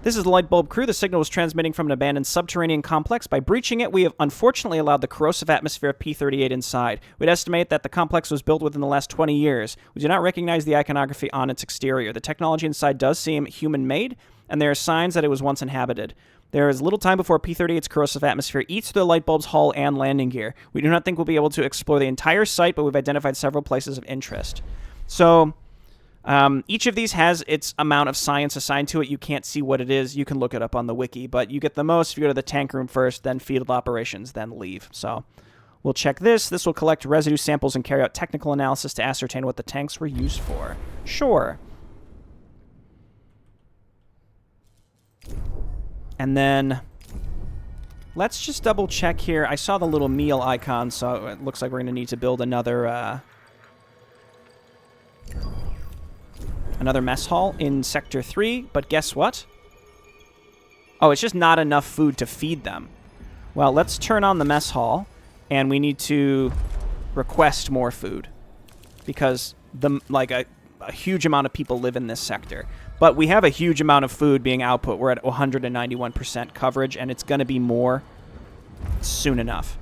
This is the light bulb crew. The signal was transmitting from an abandoned subterranean complex. By breaching it, we have unfortunately allowed the corrosive atmosphere of P38 inside. We'd estimate that the complex was built within the last 20 years. We do not recognize the iconography on its exterior. The technology inside does seem human-made, and there are signs that it was once inhabited. There is little time before P38's corrosive atmosphere eats through the light bulb's hull and landing gear. We do not think we'll be able to explore the entire site, but we've identified several places of interest. So, each of these has its amount of science assigned to it. You can't see what it is. You can look it up on the wiki, but you get the most if you go to the tank room first, then field operations, then leave. So, we'll check this. This will collect residue samples and carry out technical analysis to ascertain what the tanks were used for. Sure. And then, let's just double check here. I saw the little meal icon, so it looks like we're going to need to build another mess hall in Sector 3. But guess what? Oh, it's just not enough food to feed them. Well, let's turn on the mess hall, and we need to request more food. Because, a huge amount of people live in this sector. But we have a huge amount of food being output. We're at 191% coverage, and it's going to be more soon enough.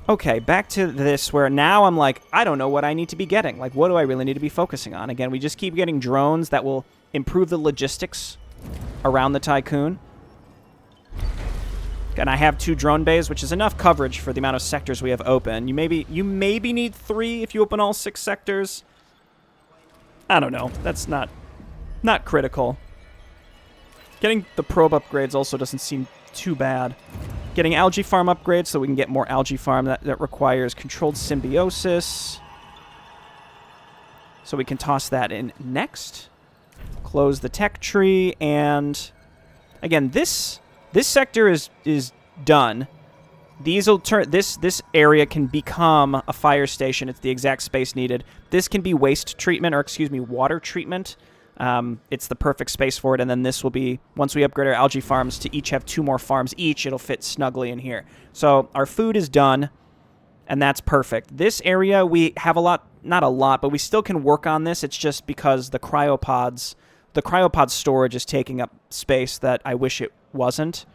Okay, back to this, where now I'm like, I don't know what I need to be getting. Like, what do I really need to be focusing on? Again, we just keep getting drones that will improve the logistics around the Tiqqun. And I have 2 drone bays, which is enough coverage for the amount of sectors we have open. You maybe need 3 if you open all 6 sectors. I don't know. That's not critical. Getting the probe upgrades also doesn't seem too bad. Getting algae farm upgrades so we can get more algae farm. That requires controlled symbiosis. So we can toss that in next. Close the tech tree, and again, this sector is done. These this area can become a fire station. It's the exact space needed. This can be waste treatment, or excuse me, water treatment. It's the perfect space for it, and then this will be, once we upgrade our algae farms to each have 2 more farms each, it'll fit snugly in here. So our food is done, and that's perfect. This area, we have a lot, not a lot, but we still can work on this. It's just because the cryopod storage is taking up space that I wish it wasn't.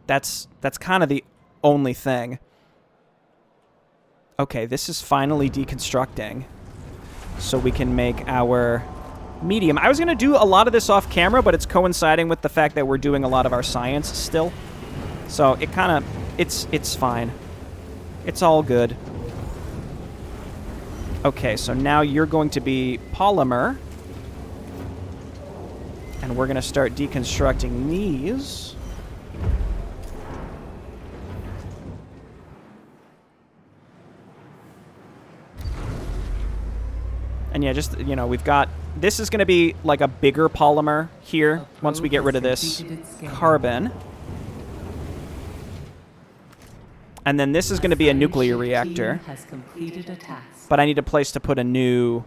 That's kind of the only thing. Okay, this is finally deconstructing, so we can make our medium. I was going to do a lot of this off camera, but it's coinciding with the fact that we're doing a lot of our science still. So it kind of, it's fine. It's all good. Okay, so now you're going to be polymer. And we're going to start deconstructing these. And yeah, just, you know, we've got... This is going to be like a bigger polymer here once we get rid of this carbon. And then this is going to be a nuclear reactor. But I need a place to put a new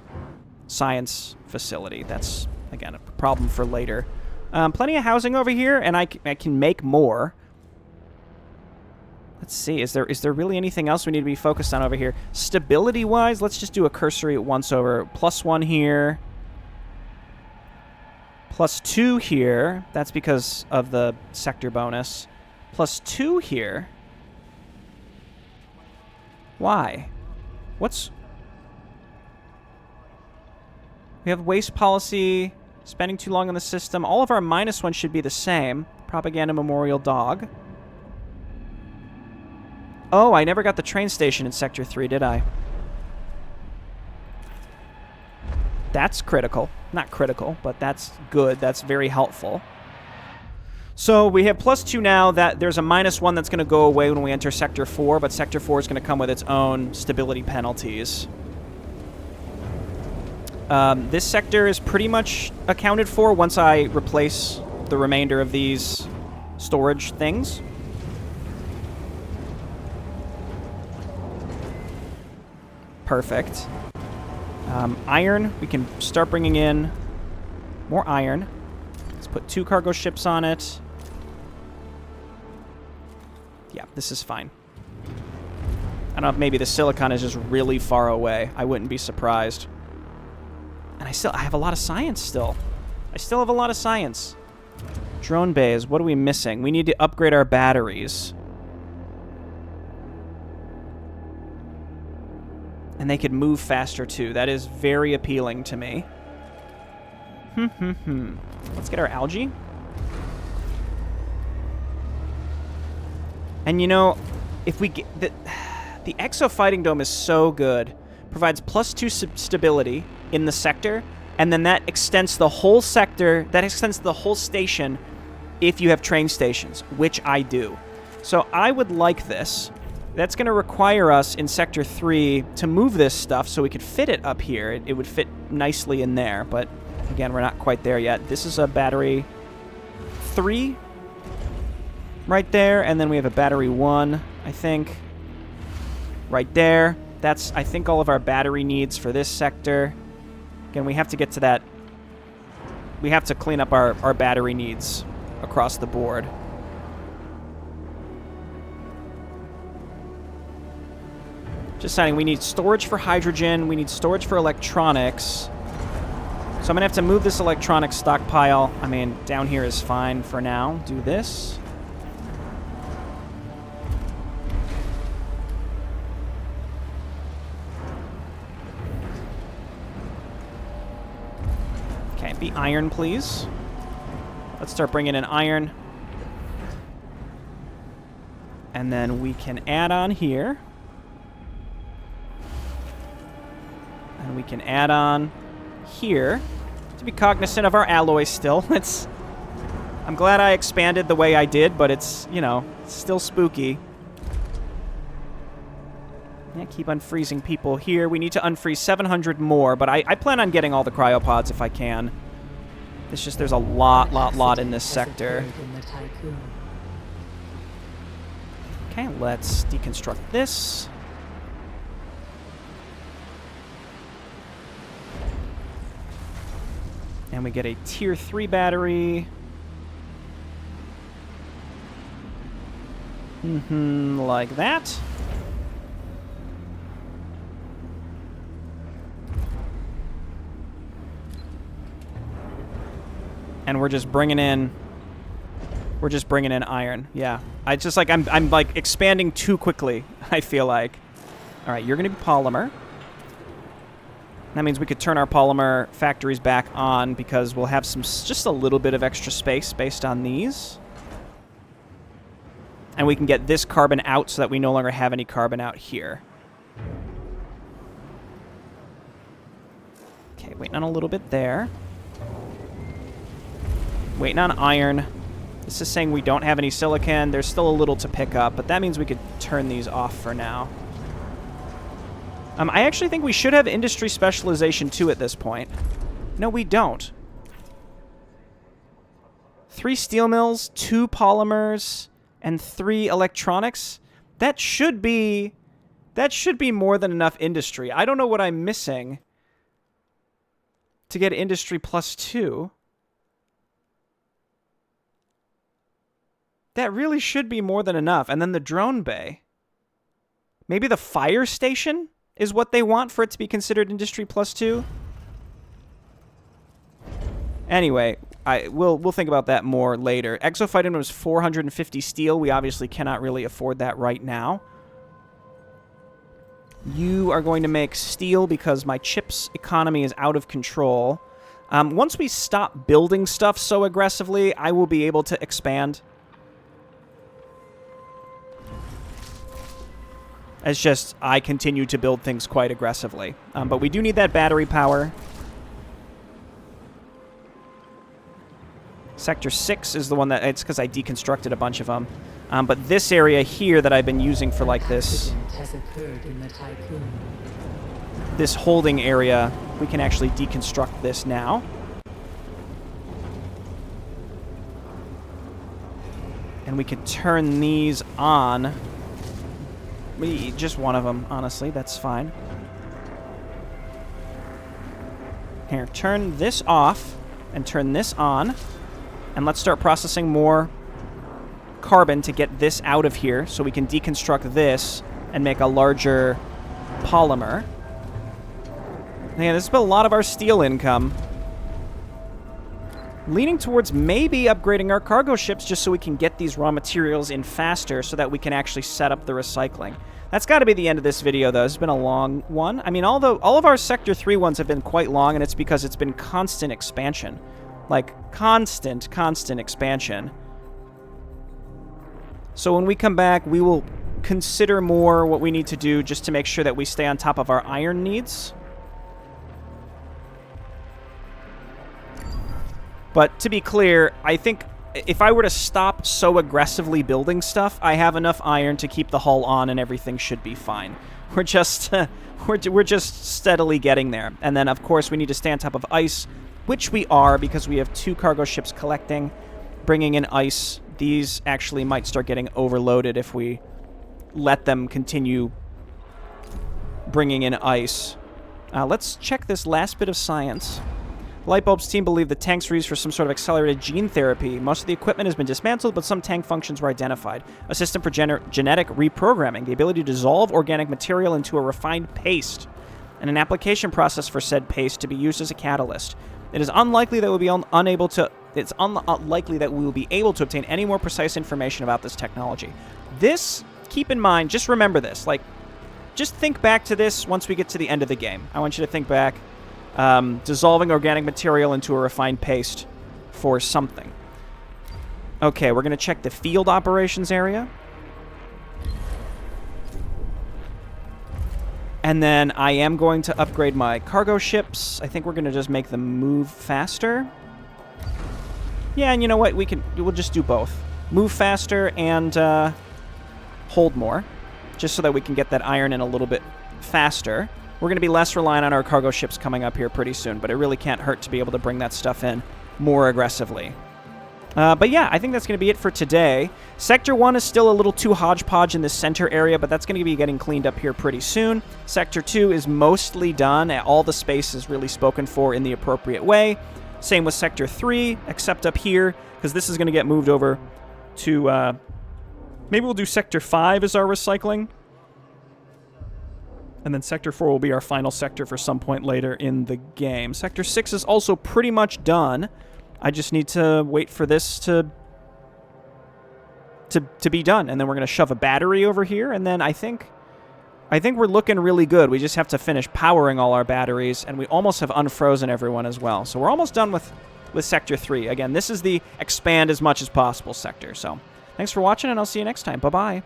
science facility. That's, again, a problem for later. Plenty of housing over here, and I can make more. Let's see, is there really anything else we need to be focused on over here? Stability-wise, let's just do a cursory once over. +1 here. +2 here. That's because of the sector bonus. +2 here. Why? What's... We have waste policy, spending too long on the system. All of our -1 should be the same. Propaganda Memorial Dog. Oh, I never got the train station in Sector 3, did I? That's critical. Not critical, but that's good. That's very helpful. So we have +2 now. That there's a -1 that's going to go away when we enter Sector 4, but Sector 4 is going to come with its own stability penalties. This sector is pretty much accounted for once I replace the remainder of these storage things. Perfect. Iron, we can start bringing in more iron. Let's put 2 cargo ships on it. Yeah, this is fine. I don't know if maybe the silicon is just really far away. I wouldn't be surprised. And I have a lot of science still. I still have a lot of science. Drone bays, what are we missing? We need to upgrade our batteries. And they could move faster too. That is very appealing to me. Let's get our algae. And you know, if we get... The Exo Fighting Dome is so good. Provides +2 stability in the sector, and then that extends the whole sector, that extends the whole station if you have train stations, which I do. So I would like this. That's going to require us in Sector 3 to move this stuff so we could fit it up here. It would fit nicely in there, but again, we're not quite there yet. This is a battery 3 right there, and then we have a battery 1, I think, right there. That's, I think, all of our battery needs for this sector. Again, we have to get to that. We have to clean up our battery needs across the board. Just deciding we need storage for hydrogen. We need storage for electronics. So I'm going to have to move this electronic stockpile. I mean, down here is fine for now. Do this. Okay, be iron, please. Let's start bringing in iron. And then we can add on here. And we can add on here. To be cognizant of our alloy still. I'm glad I expanded the way I did, but it's, you know, it's still spooky. Yeah, keep unfreezing people here. We need to unfreeze 700 more, but I plan on getting all the cryopods if I can. It's just there's a lot in this sector. Okay, let's deconstruct this. And we get a tier 3 battery. Like that. And we're just bringing in iron. Yeah. I just like I'm like expanding too quickly, I feel like. All right, you're going to be polymer. That means we could turn our polymer factories back on because we'll have just a little bit of extra space based on these. And we can get this carbon out so that we no longer have any carbon out here. Okay, waiting on a little bit there. Waiting on iron. This is saying we don't have any silicon. There's still a little to pick up, but that means we could turn these off for now. I actually think we should have industry specialization 2 at this point. No, we don't. 3 steel mills, 2 polymers, and 3 electronics. That should be more than enough industry. I don't know what I'm missing to get industry +2. That really should be more than enough. And then the drone bay. Maybe the fire station is what they want for it to be considered industry +2. Anyway, we'll think about that more later. Exophyton was 450 steel. We obviously cannot really afford that right now. You are going to make steel because my chips economy is out of control. Once we stop building stuff so aggressively, I will be able to expand. It's just, I continue to build things quite aggressively. But we do need that battery power. Sector 6 is the one that... It's because I deconstructed a bunch of them. But this area here that I've been using for like this... This holding area, we can actually deconstruct this now. And we can turn these on... Just one of them, honestly. That's fine. Here, turn this off and turn this on. And let's start processing more carbon to get this out of here so we can deconstruct this and make a larger polymer. Yeah, this has been a lot of our steel income. Leaning towards maybe upgrading our cargo ships just so we can get these raw materials in faster so that we can actually set up the recycling. That's got to be the end of this video, though. It's been a long one. I mean, although all of our Sector 3 ones have been quite long, and it's because it's been constant expansion. Like, constant expansion. So when we come back, we will consider more what we need to do just to make sure that we stay on top of our iron needs. But to be clear, I think if I were to stop so aggressively building stuff, I have enough iron to keep the hull on and everything should be fine. We're just we're just steadily getting there. And then, of course, we need to stay on top of ice, which we are because we have 2 cargo ships collecting, bringing in ice. These actually might start getting overloaded if we let them continue bringing in ice. Let's check this last bit of science. Lightbulb's team believe the tanks were used for some sort of accelerated gene therapy. Most of the equipment has been dismantled, but some tank functions were identified. A system for genetic reprogramming, the ability to dissolve organic material into a refined paste, and an application process for said paste to be used as a catalyst. It is unlikely that we'll be unlikely that we will be able to obtain any more precise information about this technology. This, keep in mind, just remember this. Like, just think back to this once we get to the end of the game. I want you to think back. Dissolving organic material into a refined paste for something. Okay, we're going to check the field operations area. And then I am going to upgrade my cargo ships. I think we're going to just make them move faster. Yeah, and you know what? We'll just do both. Move faster and hold more. Just so that we can get that iron in a little bit faster. We're going to be less reliant on our cargo ships coming up here pretty soon, but it really can't hurt to be able to bring that stuff in more aggressively. But yeah, I think that's going to be it for today. Sector 1 is still a little too hodgepodge in this center area, but that's going to be getting cleaned up here pretty soon. Sector 2 is mostly done. All the space is really spoken for in the appropriate way. Same with Sector 3, except up here, because this is going to get moved over to... maybe we'll do Sector 5 as our recycling. And then Sector 4 will be our final sector for some point later in the game. Sector 6 is also pretty much done. I just need to wait for this to be done. And then we're going to shove a battery over here. And then I think we're looking really good. We just have to finish powering all our batteries. And we almost have unfrozen everyone as well. So we're almost done with Sector 3. Again, this is the expand as much as possible sector. So thanks for watching, and I'll see you next time. Bye-bye.